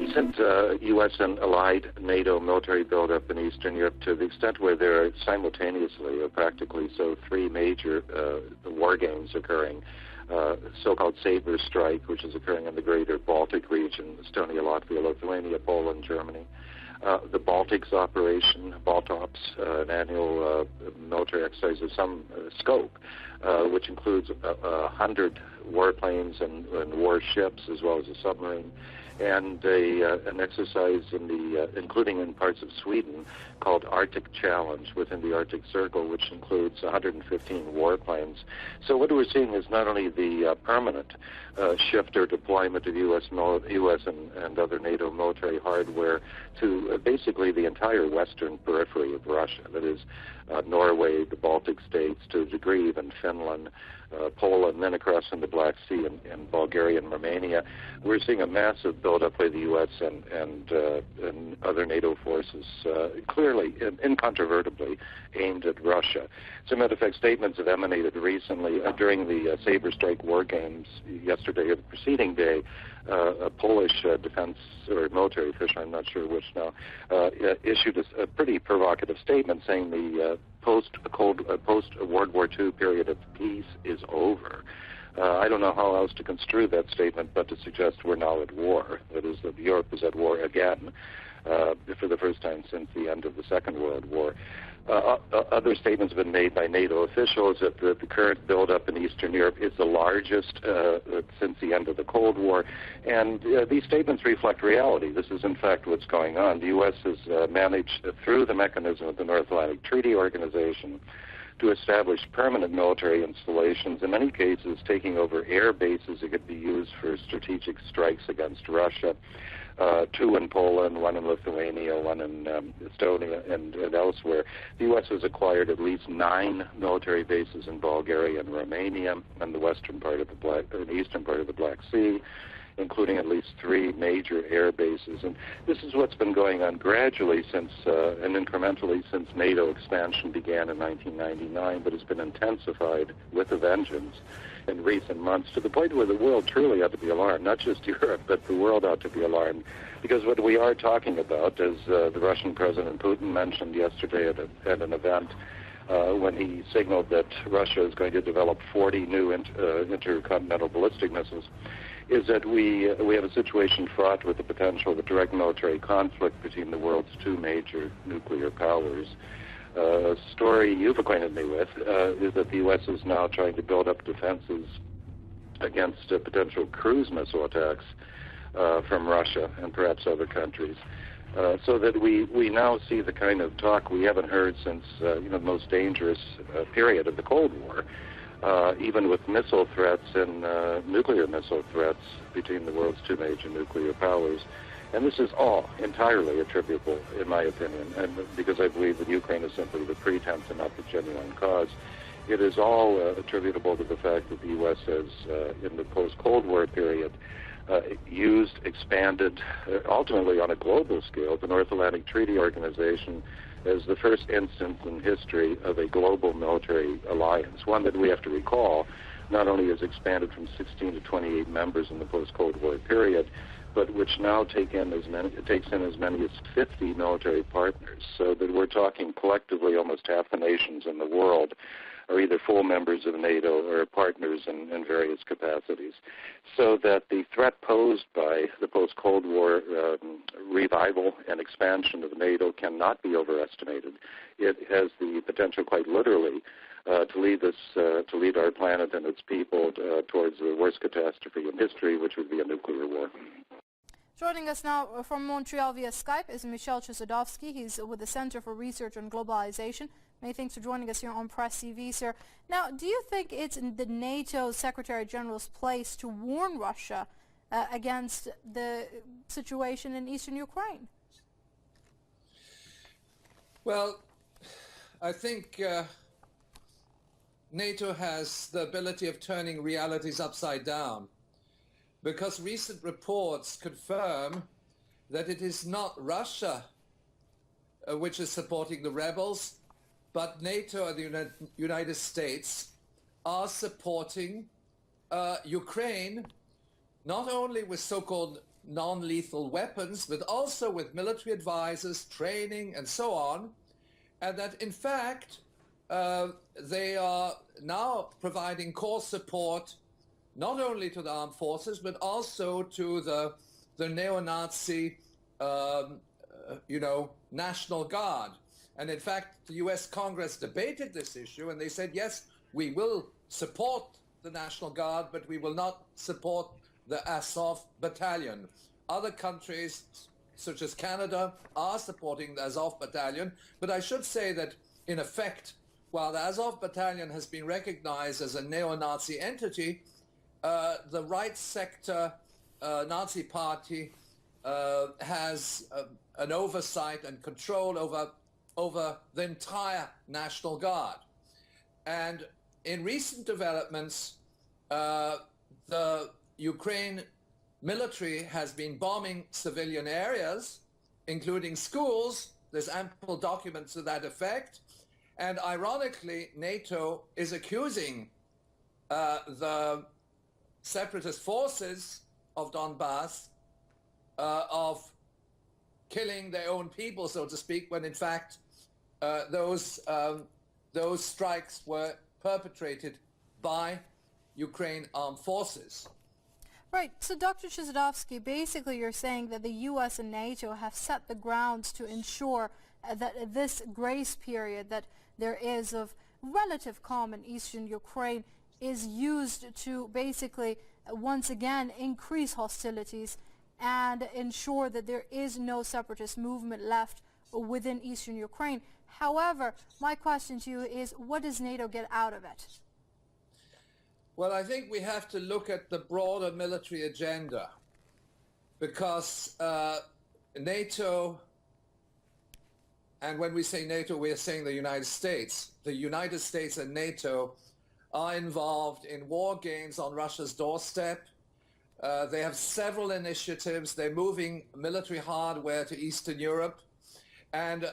recent U.S. and allied NATO military buildup in Eastern Europe, to the extent where there are simultaneously, or practically so, three major war games occurring. So-called Saber Strike, which is occurring in the greater Baltic region, Estonia, Latvia, Lithuania, Poland, Germany. The Baltics operation, Baltops, an annual military exercise of some scope, which includes 100 warplanes and warships, as well as a submarine, and an exercise including in parts of Sweden, called Arctic Challenge within the Arctic Circle, which includes 115 warplanes. So what we're seeing is not only the permanent shift or deployment of U.S. and other NATO military hardware to basically the entire western periphery of Russia, that is Norway, the Baltic states, to a degree even Finland, Poland, then across in the Black Sea and Bulgaria and Romania. We're seeing a massive buildup by the U.S. and other NATO forces, clearly, incontrovertibly aimed at Russia. As a matter of fact, statements have emanated recently during the Saber Strike war games yesterday or the preceding day. A Polish defense or military official, I'm not sure which now, issued a pretty provocative statement saying the post-World War II period of peace is over. I don't know how else to construe that statement but to suggest we're now at war. That is, that Europe is at war again for the first time since the end of the Second World War. Other statements have been made by NATO officials that the current buildup in Eastern Europe is the largest since the end of the Cold War, and these statements reflect reality. This is, in fact, what's going on. The U.S. has managed, through the mechanism of the North Atlantic Treaty Organization, to establish permanent military installations, in many cases taking over air bases that could be used for strategic strikes against Russia. Two in Poland, one in Lithuania, one in Estonia, and elsewhere. The U.S. has acquired at least 9 military bases in Bulgaria and Romania, and the eastern part of the Black Sea, including at least 3 major air bases. And this is what's been going on gradually since and incrementally since NATO expansion began in 1999, but has been intensified with a vengeance in recent months, to the point where the world truly ought to be alarmed. Not just Europe, but the world ought to be alarmed, because what we are talking about, as the Russian President Putin mentioned yesterday at an event when he signaled that Russia is going to develop 40 new intercontinental ballistic missiles, is that we have a situation fraught with the potential of a direct military conflict between the world's 2 major nuclear powers. A story you've acquainted me with is that the U.S. is now trying to build up defenses against potential cruise missile attacks from Russia and perhaps other countries, so that we now see the kind of talk we haven't heard since the most dangerous period of the Cold War, even with missile threats and nuclear missile threats between the world's 2 major nuclear powers. And this is all entirely attributable, in my opinion, and because I believe that Ukraine is simply the pretense and not the genuine cause. It is all attributable to the fact that the U.S. has, in the post-Cold War period, used, expanded, ultimately on a global scale, the North Atlantic Treaty Organization as the first instance in history of a global military alliance, one that we have to recall not only has expanded from 16 to 28 members in the post-Cold War period, but which now takes in as many as 50 military partners, so that we're talking collectively almost half the nations in the world are either full members of NATO or partners in various capacities. So that the threat posed by the post-Cold War revival and expansion of NATO cannot be overestimated. It has the potential, quite literally, to lead our planet and its people towards the worst catastrophe in history, which would be a nuclear war. Joining us now from Montreal via Skype is Michel Chossudovsky. He's with the Center for Research on Globalization. Many thanks for joining us here on Press TV, sir. Now, do you think it's in the NATO Secretary General's place to warn Russia against the situation in eastern Ukraine? Well, I think NATO has the ability of turning realities upside down, because recent reports confirm that it is not Russia which is supporting the rebels, but NATO and the United States are supporting Ukraine, not only with so-called non-lethal weapons, but also with military advisors, training, and so on, and that in fact they are now providing core support not only to the armed forces, but also to the neo-Nazi, National Guard. And in fact, the U.S. Congress debated this issue, and they said, yes, we will support the National Guard, but we will not support the Azov Battalion. Other countries, such as Canada, are supporting the Azov Battalion, but I should say that, in effect, while the Azov Battalion has been recognized as a neo-Nazi entity, the right sector Nazi party has an oversight and control over the entire National Guard. And in recent developments, the Ukraine military has been bombing civilian areas, including schools. There's ample documents to that effect. And ironically, NATO is accusing the separatist forces of Donbass of killing their own people, so to speak, when in fact those strikes were perpetrated by Ukraine armed forces. Right. So, Dr. Chizadovsky, basically you're saying that the U.S. and NATO have set the grounds to ensure that this grace period that there is of relative calm in eastern Ukraine is used to basically once again increase hostilities and ensure that there is no separatist movement left within eastern Ukraine. However, my question to you is, what does NATO get out of it? Well, I think we have to look at the broader military agenda, because NATO, and when we say NATO, we are saying the United States. The United States and NATO are involved in war games on Russia's doorstep. They have several initiatives. They're moving military hardware to Eastern Europe. And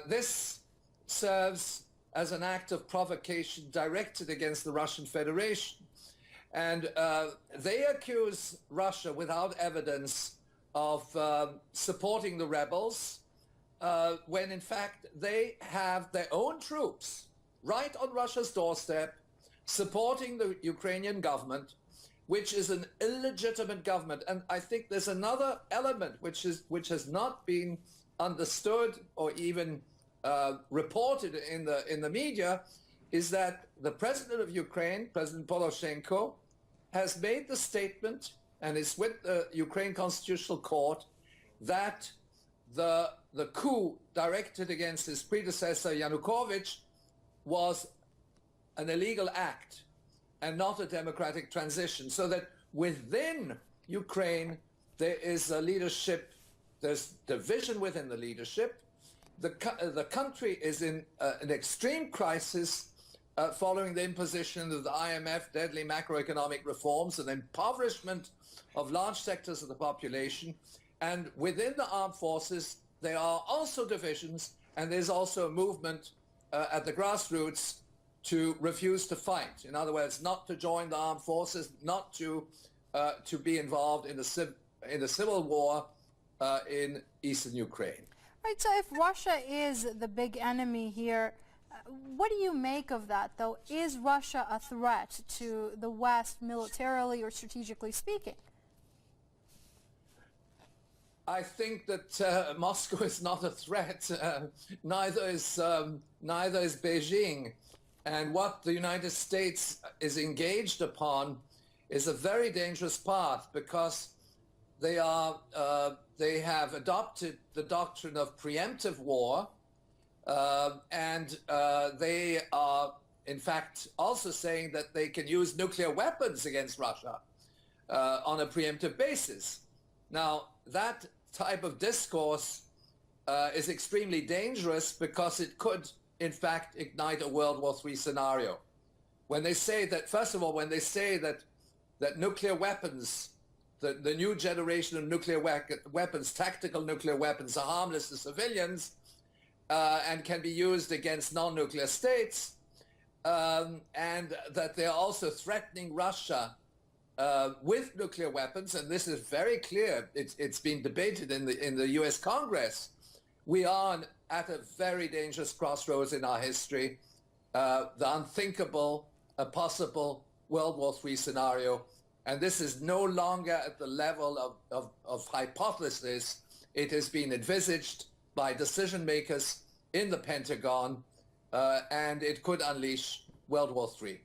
this serves as an act of provocation directed against the Russian Federation. And they accuse Russia without evidence of supporting the rebels, when in fact they have their own troops right on Russia's doorstep supporting the Ukrainian government, which is an illegitimate government. And I think there's another element which has not been understood or even reported in the media, is that the president of Ukraine, President Poroshenko, has made the statement, and it's with the Ukraine Constitutional Court, that the coup directed against his predecessor Yanukovych was an illegal act and not a democratic transition. So that within Ukraine there is a leadership, there's division within the leadership. The country is in an extreme crisis following the imposition of the IMF deadly macroeconomic reforms and impoverishment of large sectors of the population. And within the armed forces, there are also divisions, and there's also a movement at the grassroots to refuse to fight. In other words, not to join the armed forces, not to be involved in the civil war in eastern Ukraine. Right, so if Russia is the big enemy here, what do you make of that, though? Is Russia a threat to the West militarily or strategically speaking? I think that Moscow is not a threat. Neither is Beijing. And what the United States is engaged upon is a very dangerous path, because they have adopted the doctrine of preemptive war, and they are, in fact, also saying that they can use nuclear weapons against Russia on a preemptive basis. Now, that type of discourse is extremely dangerous, because it could, in fact, ignite a World War III scenario. When they say that, first of all, when they say that nuclear weapons, the new generation of nuclear weapons, tactical nuclear weapons, are harmless to civilians and can be used against non-nuclear states, and that they're also threatening Russia with nuclear weapons, and this is very clear, it's been debated in the US Congress, we are at a very dangerous crossroads in our history. The unthinkable, a possible World War III scenario. And this is no longer at the level of hypothesis. It has been envisaged by decision makers in the Pentagon, and it could unleash World War III.